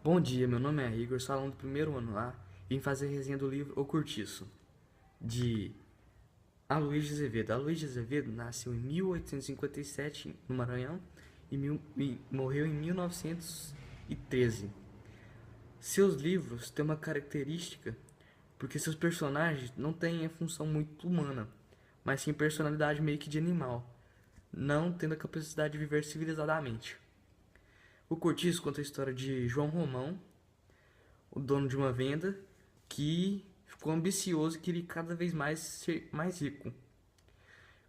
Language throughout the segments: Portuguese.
Bom dia, meu nome é Igor, sou aluno do primeiro ano A e vim fazer resenha do livro O Cortiço, de Aloysio de Azevedo. Aloysio de Azevedo nasceu em 1857 no Maranhão e morreu em 1913. Seus livros têm uma característica porque seus personagens não têm a função muito humana, mas sim personalidade meio que de animal, não tendo a capacidade de viver civilizadamente. O Cortiço conta a história de João Romão, o dono de uma venda, que ficou ambicioso e queria cada vez mais ser mais rico.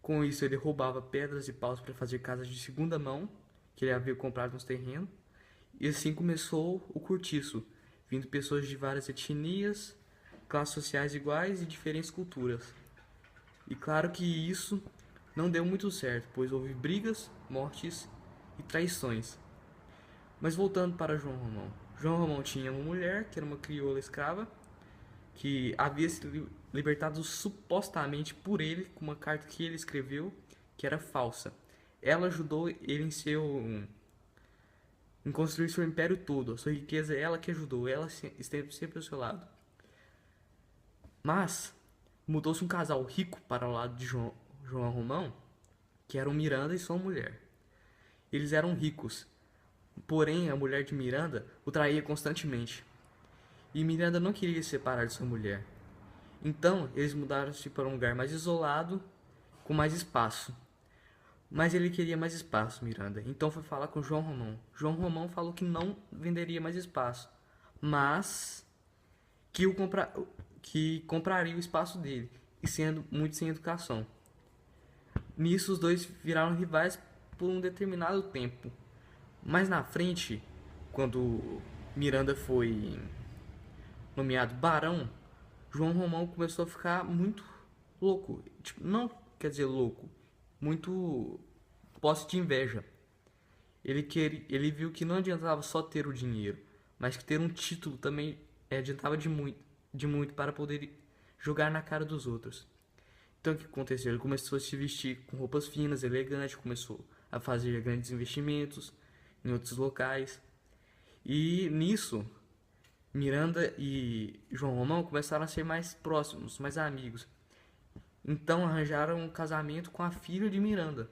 Com isso, ele roubava pedras e paus para fazer casas de segunda mão, que ele havia comprado nos terrenos, e assim começou o cortiço, vindo pessoas de várias etnias, classes sociais iguais e diferentes culturas. E claro que isso não deu muito certo, pois houve brigas, mortes e traições. Mas voltando para João Romão. João Romão tinha uma mulher, que era uma crioula escrava, que havia se libertado supostamente por ele, com uma carta que ele escreveu, que era falsa. Ela ajudou ele em construir seu império todo. A sua riqueza é ela que ajudou, ela esteve sempre ao seu lado. Mas mudou-se um casal rico para o lado de João Romão, que eram Miranda e sua mulher. Eles eram ricos, porém a mulher de Miranda o traía constantemente. E Miranda não queria se separar de sua mulher. Então eles mudaram-se para um lugar mais isolado, com mais espaço. Mas ele queria mais espaço, Miranda. Então foi falar com João Romão. João Romão falou que não venderia mais espaço, mas que, que compraria o espaço dele, e sendo muito sem educação. Nisso os dois viraram rivais por um determinado tempo. Mais na frente, quando Miranda foi nomeado barão, João Romão começou a ficar muito louco. Tipo, não quer dizer louco, muito posse de inveja. Ele viu que não adiantava só ter o dinheiro, mas que ter um título também adiantava de muito para poder jogar na cara dos outros. Então o que aconteceu? Ele começou a se vestir com roupas finas, elegantes, começou a fazer grandes investimentos em outros locais. E nisso, Miranda e João Romão começaram a ser mais próximos, mais amigos. Então arranjaram um casamento com a filha de Miranda.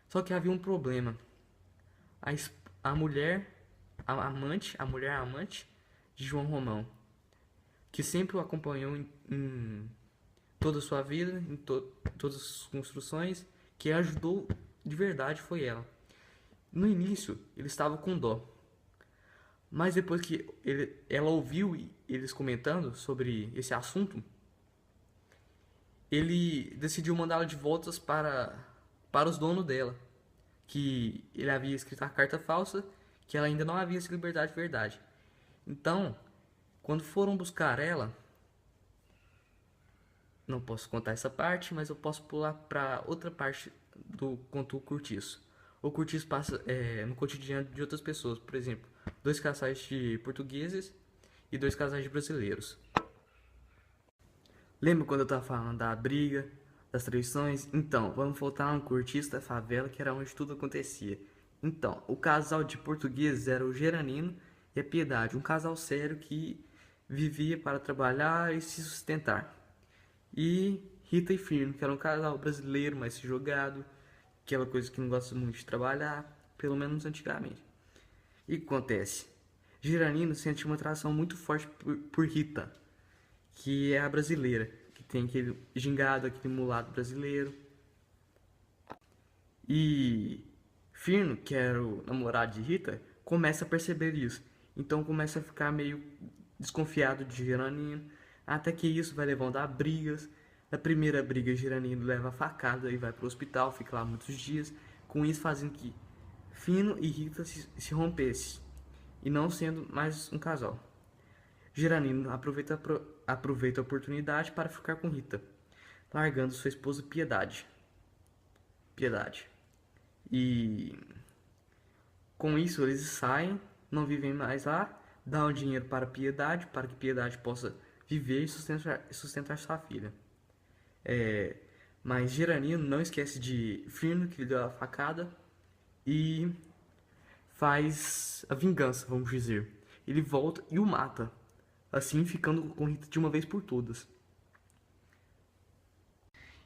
Só que havia um problema. A, a mulher, a mulher amante de João Romão, que sempre o acompanhou em toda a sua vida, em todas as construções, que ajudou de verdade foi ela. No início, ele estava com dó. Mas depois que ela ouviu eles comentando sobre esse assunto, ele decidiu mandá-la de voltas para os donos dela. Que ele havia escrito a carta falsa, que ela ainda não havia se libertado de verdade. Então, quando foram buscar ela, não posso contar essa parte, mas eu posso pular para outra parte do conto Cortiço. O Cortiço passa no cotidiano de outras pessoas, por exemplo, dois casais de portugueses e dois casais de brasileiros. Lembra quando eu estava falando da briga, das traições? Então, vamos voltar a um cortiço da favela, que era onde tudo acontecia. Então, o casal de portugueses era o Geranino e a Piedade, um casal sério que vivia para trabalhar e se sustentar. E Rita e Firmo, que era um casal brasileiro, mais jogado, aquela coisa que não gosta muito de trabalhar, pelo menos antigamente. E o que acontece? Geranino sente uma atração muito forte por Rita, que é a brasileira, que tem aquele gingado, aquele mulato brasileiro. E Firno, que era o namorado de Rita, começa a perceber isso. Então começa a ficar meio desconfiado de Geranino, até que isso vai levando a brigas. Na primeira briga, Geranino leva a facada e vai para o hospital, fica lá muitos dias, com isso fazendo que Fino e Rita se rompessem, e não sendo mais um casal. Geranino aproveita a oportunidade para ficar com Rita, largando sua esposa Piedade. E com isso eles saem, não vivem mais lá, dão dinheiro para Piedade, para que Piedade possa viver e sustentar sua filha. Mas Geranino não esquece de Firno, que lhe deu a facada, e faz a vingança, vamos dizer. Ele volta e o mata, assim ficando com Rita de uma vez por todas.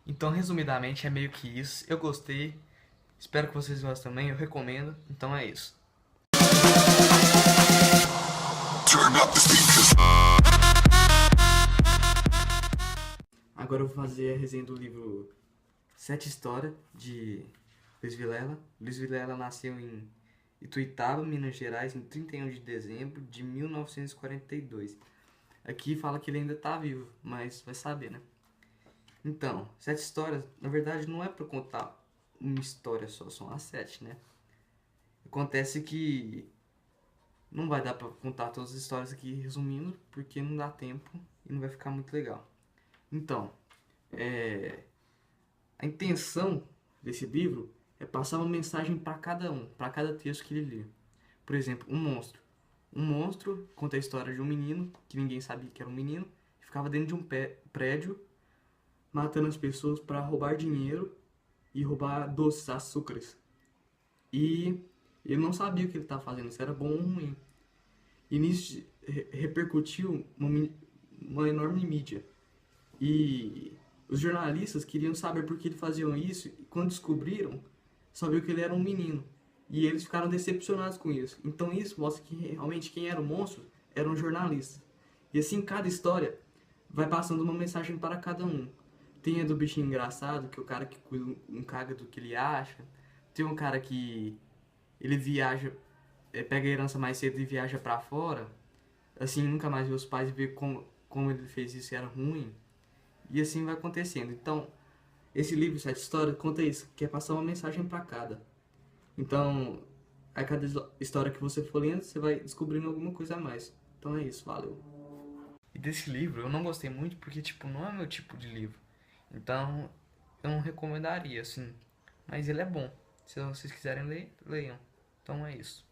Então, resumidamente, é meio que isso. Eu gostei, espero que vocês gostem também, eu recomendo. Então é isso. Agora eu vou fazer a resenha do livro Sete Histórias, de Luiz Vilela. Luiz Vilela nasceu em Ituiutaba, Minas Gerais, em 31 de dezembro de 1942. Aqui fala que ele ainda tá vivo, mas vai saber, né? Então, Sete Histórias, na verdade, não é pra contar uma história só, são as sete, né? Acontece que não vai dar pra contar todas as histórias aqui resumindo, porque não dá tempo e não vai ficar muito legal. Então, a intenção desse livro é passar uma mensagem para cada um, para cada texto que ele lê. Por exemplo, um monstro. Um monstro conta a história de um menino, que ninguém sabia que era um menino, que ficava dentro de um prédio, matando as pessoas para roubar dinheiro e roubar doces, açúcares. E ele não sabia o que ele estava fazendo, se era bom ou ruim. E nisso repercutiu uma enorme mídia. E os jornalistas queriam saber por que eles faziam isso, e quando descobriram, só viu que ele era um menino. E eles ficaram decepcionados com isso. Então isso mostra que realmente quem era o monstro eram jornalistas. E assim, cada história vai passando uma mensagem para cada um. Tem a do bichinho engraçado, que é o cara que cuida um caga do que ele acha. Tem um cara que ele viaja, pega a herança mais cedo e viaja pra fora. Assim, nunca mais vê os pais e vê como ele fez isso e era ruim. E assim vai acontecendo. Então, esse livro, Sete Histórias, conta isso, que é passar uma mensagem para cada. Então, a cada história que você for lendo, você vai descobrindo alguma coisa a mais. Então é isso, valeu. E desse livro eu não gostei muito porque, tipo, não é meu tipo de livro. Então, eu não recomendaria, assim. Mas ele é bom. Se vocês quiserem ler, leiam. Então é isso.